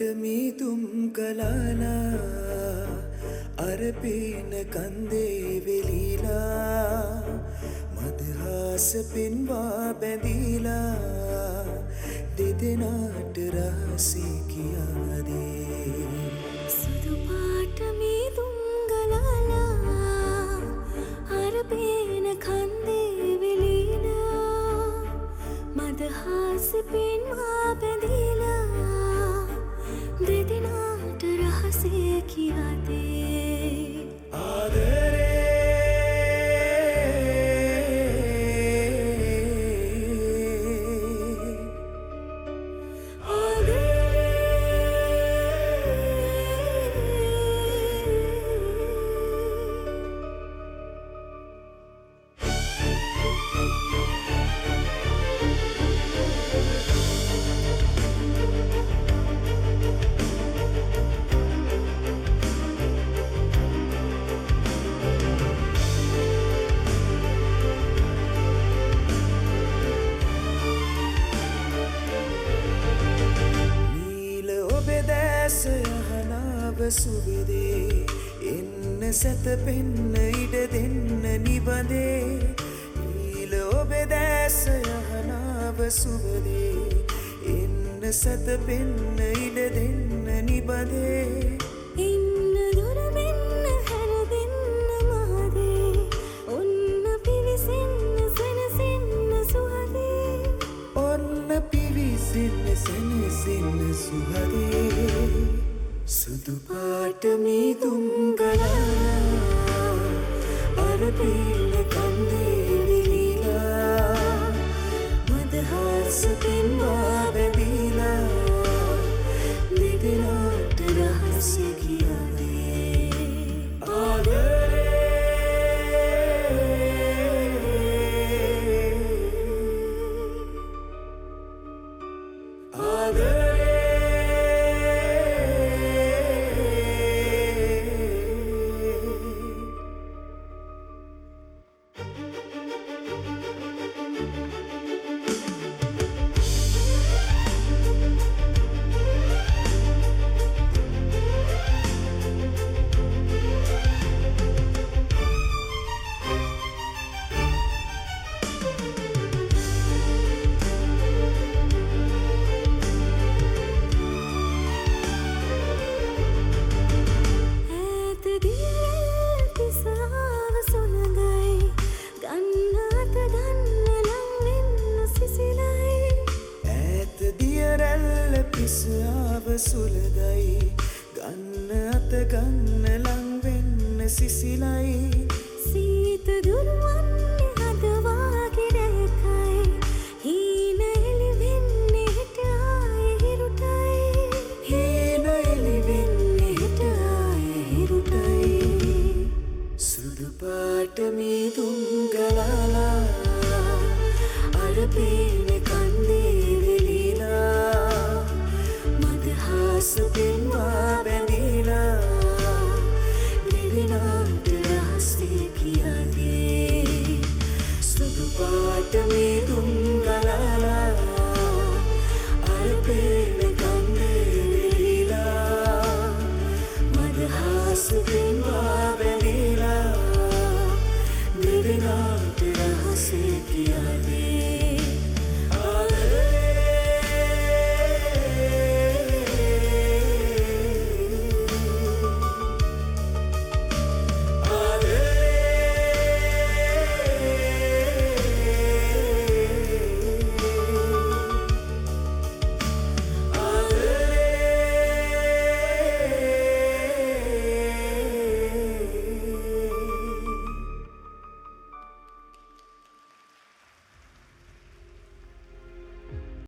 මීදුම් කලාලා අර පේන කන්දේ වෙලීලා මදහාස පෙන්වා බැඳීලා දෙදෙනාට රහසේ කියාදේ සුදු පාට මීදුම් ගලාලා අර පේන කන්දේ වෙලීලා මදහාස පෙන්වා බැඳීලා දෙදෙනාට රහසේ කියාදේ ආදරේ සුවිදේ එන්න සැතපෙන්න ඉඩ දෙන්න නිබඳේ නීල ඔබේ දැස යහනාව සුවදේ එන්න සැතපෙන්න ඉඩ දෙන්න නිබඳේ ඉන්න දුර වෙන්න හැර දෙන්න මහදේ ඔන්න පිවිසෙන්න සැනසෙන්න සුහදේ ඔන්න පිවිසෙන්න සැනසෙන්න සුහදේ සුදු පාට මීදුම් ගලාලා අර පේන කන්දේ වෙලීලා මදහාස පෙන්වා බැඳීලා දෙදෙනාට රහසේ කියාදේ ආදරේ ආදරේ පිසාව සුලදයි ගන්න අත ගන්න ලං වෙන්න සිසිලයි සීත දුරවන්නේ හදවාගේ රැකයි හීන එලි වෙන්නේ හෙට ආයේ හිරුටයි හීන එලි වෙන්නේ හෙට ආයේ හිරුටයි සුදු පාට මීදුම් ගලාලා අර පේන කන්දේ වෙලීලා මදහාස පෙන්වා බැඳීලා දෙදෙනාට රහසේ කියාදේ සුදු පාට